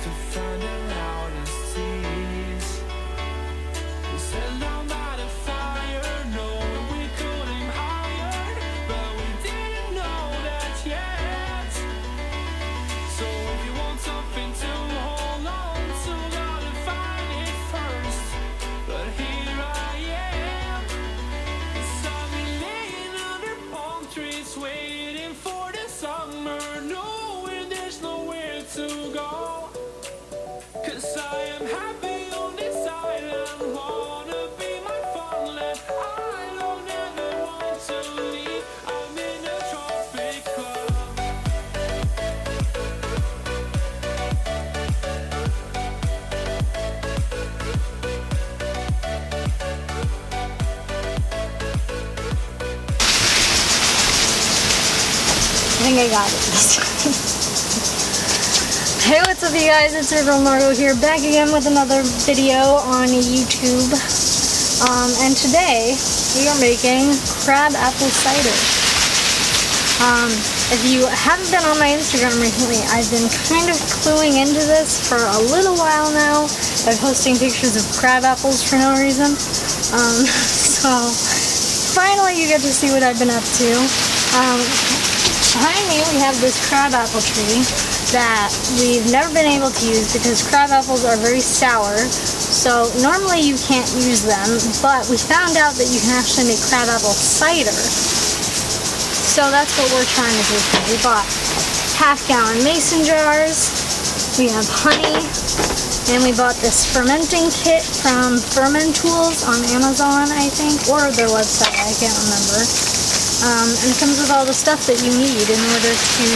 to find her out and see. We set down by the fire, knowing we could aim higher, but we didn't know that yet. So if you want something to hold on to, gotta find it first. But here I am, 'cause I've been laying under palm trees, waiting for the summer, knowing there's nowhere to go. 'Cause I am happy on this island, wanna be my farmland. I don't ever want to leave, I'm in a tropic club. I think I got it. Hey, what's up you guys? It's your girl Margot here, back again with another video on YouTube. And today we are making crab apple cider. If you haven't been on my Instagram recently, I've been kind of cluing into this for a little while now by posting pictures of crab apples for no reason. So finally you get to see what I've been up to. Behind me we have this crab apple tree that we've never been able to use because crab apples are very sour. So normally you can't use them, but we found out that you can actually make crab apple cider. So that's what we're trying to do. We bought half-gallon mason jars, we have honey, and we bought this fermenting kit from fermentools on Amazon, I think, or their website, I can't remember. And it comes with all the stuff that you need in order to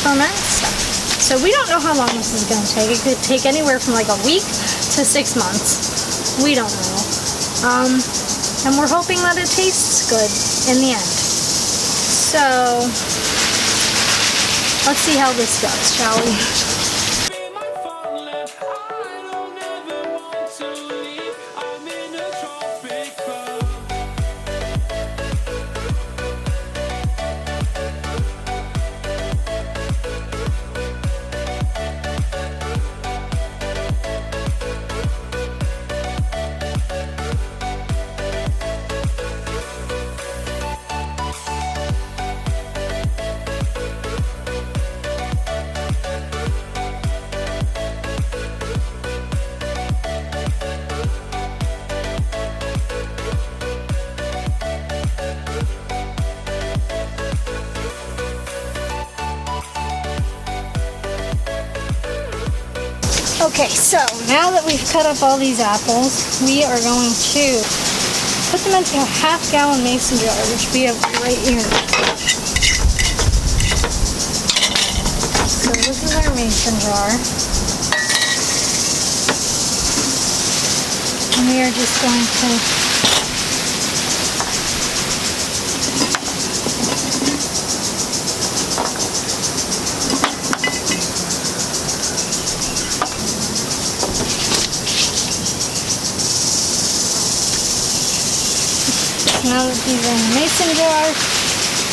ferment stuff. So we don't know how long this is going to take. It could take anywhere from like a week to 6 months. We don't know. And we're hoping that it tastes good in the end. So let's see how this goes, shall we? Be my farmland, I don't ever want to leave, I'm in a tropic club. Okay, so now that we've cut up all these apples, we are going to put them into a half-gallon mason jar, which we have right here. So this is our mason jar. And we are just going to now that these are in the mason jar,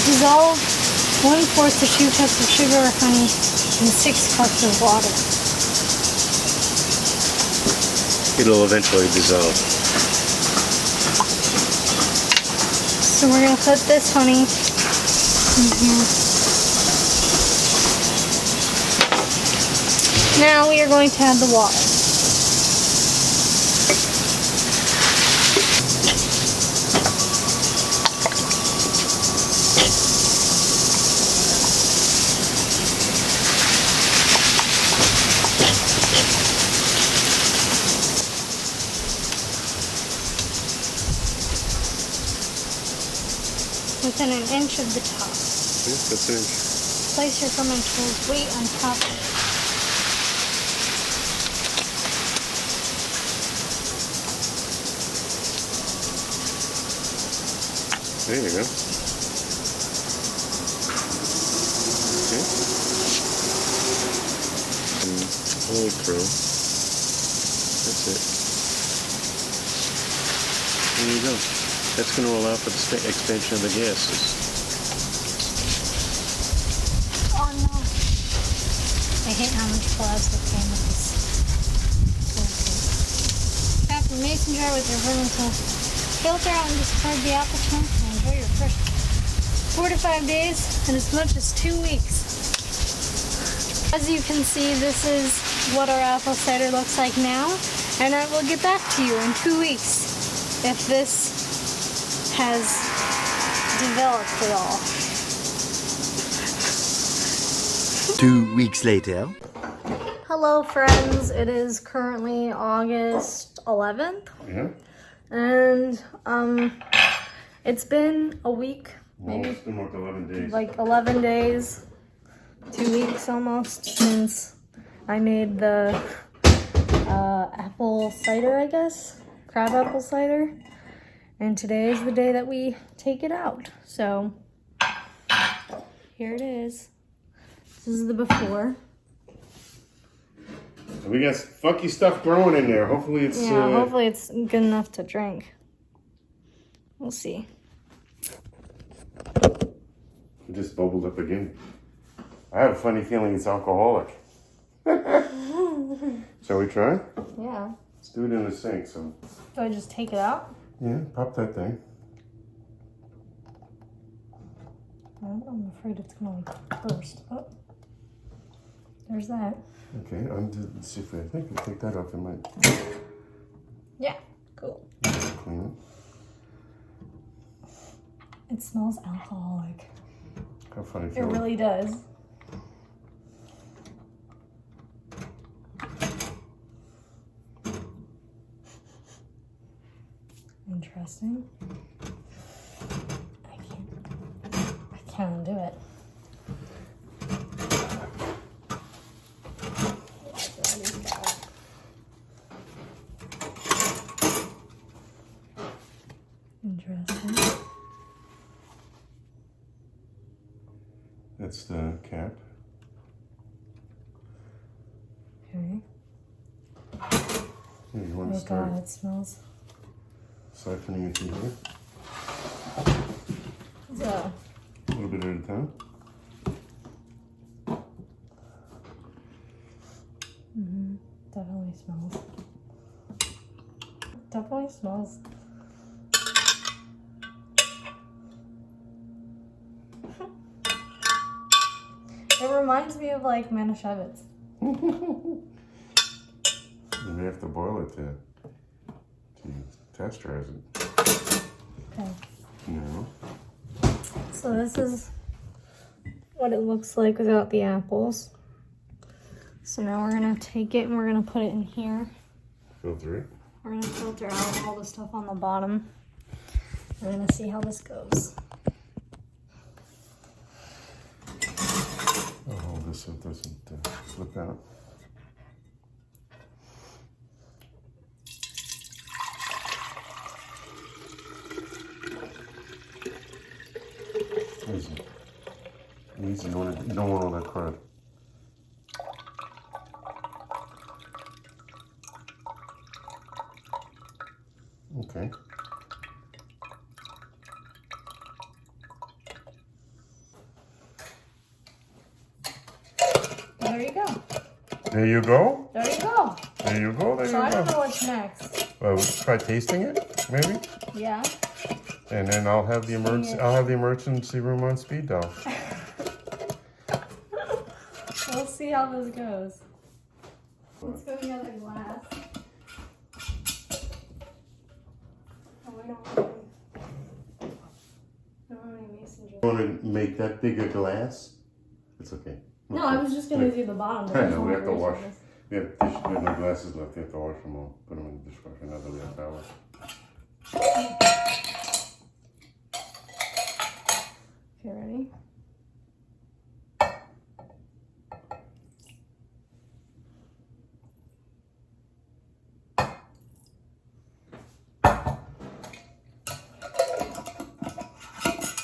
dissolve 1/4 to 2 cups of sugar or honey in 6 cups of water. It'll eventually dissolve. So we're going to put this honey in here. Now we are going to add the water. Within an inch of the top. Yes, that's it. Place your fermentools weight on top of it. There you go. Okay. And pull it through. That's it. There you go. That's going to allow for the expansion of the gases. Oh no. I hate how much plastic came with this. Cap the mason jar with your fermentool. Filter out and discard the apple chunk and enjoy your fresh 4 to 5 days and as much as 2 weeks. As you can see, this is what our apple cider looks like now, and I will get back to you in 2 weeks if this has developed at all. 2 weeks later. Hello friends, it is currently August 11th. Yeah. And it's been a week, Well, it's been like 11 days. like 11 days, 2 weeks almost since I made the apple cider, I guess, crab apple cider. And today is the day that we take it out. So here it is. This is the before. So we got funky stuff growing in there. Hopefully it's Hopefully it's good enough to drink. We'll see. It just bubbled up again. I have a funny feeling it's alcoholic. Shall we try? Yeah. Let's do it in the sink. So Do I just take it out? yeah, pop that thing. I'm afraid it's gonna burst. Oh, there's that. Okay, let's see if I think we take that off. It might Yeah, cool. clean It smells alcoholic. it. How funny It feeling. really does. Interesting. I can't undo it. Interesting. That's the cap. Okay. Yeah, you want to Oh start god, it smells. siphoning it through here. So, A little bit at a time. definitely smells. Definitely smells. It reminds me of like Manischewitz. You may have to boil it to texturize it. Okay. No. So this is what it looks like without the apples. So now we're gonna take it and we're gonna put it in here. Filter it. We're gonna filter out all the stuff on the bottom. We're gonna see how this goes. I'll hold this so it doesn't slip out. Easy. Easy. You don't want all that crud. Okay. There you go. There you go. There you go. There you go. There So I you don't go. know what's next. Well, let's try tasting it, maybe, Yeah. and then I'll have the emergency room on speed dial. We'll see how this goes. Let's go get a glass. Oh, we don't have any mason jars. You want to make that big a glass? It's okay. No, I was just gonna do the bottom. I know, we have to wash. We have no glasses left. We have to wash them all. Put them in the dishwasher. Now that we have power. Okay, ready?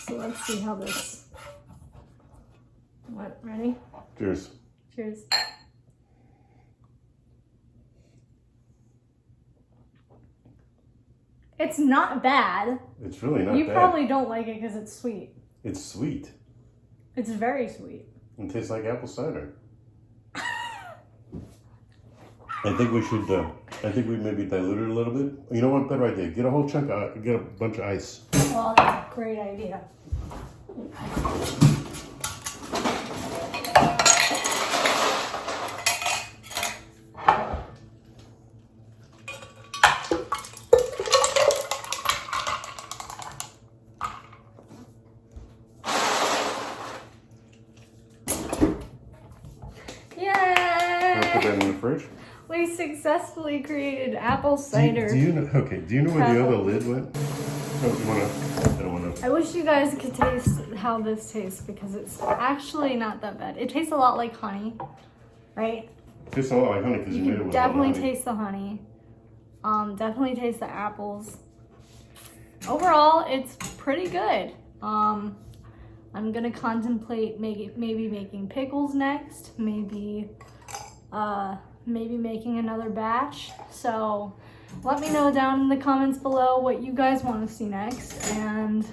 So let's see how this went. Ready? Cheers. Cheers. It's not bad. It's really not You bad. probably don't like it because it's sweet. It's sweet. It's very sweet. It tastes like apple cider. I think we should. I think we maybe dilute it a little bit. You know what? Better idea. Get a whole chunk. Get a bunch of ice. Well, that's a great idea. Put that in the fridge. We successfully created apple cider. Do you know? Okay. Do you know where the other lid went? Oh, you wanna? I don't wanna. I wish you guys could taste how this tastes because it's actually not that bad. It tastes a lot like honey, right? It tastes a lot like honey because you made it You with definitely honey. taste the honey. Definitely taste the apples. Overall, it's pretty good. I'm gonna contemplate maybe making pickles next. Maybe making another batch. So let me know down in the comments below what you guys want to see next and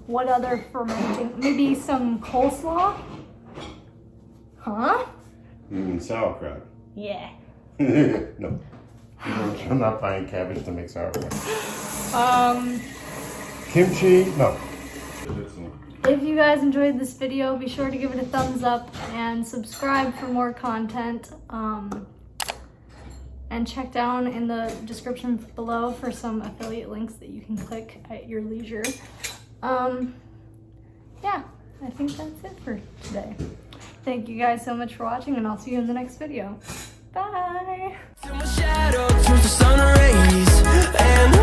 what other fermenting, maybe some coleslaw? Huh? You mean sauerkraut? Yeah. No. I'm not buying cabbage to make sauerkraut. Kimchi? No. If you guys enjoyed this video, be sure to give it a thumbs up and subscribe for more content. And check down in the description below for some affiliate links that you can click at your leisure. Yeah, I think that's it for today. Thank you guys so much for watching, and I'll see you in the next video. Bye! Till my shadow turns to sun rays, and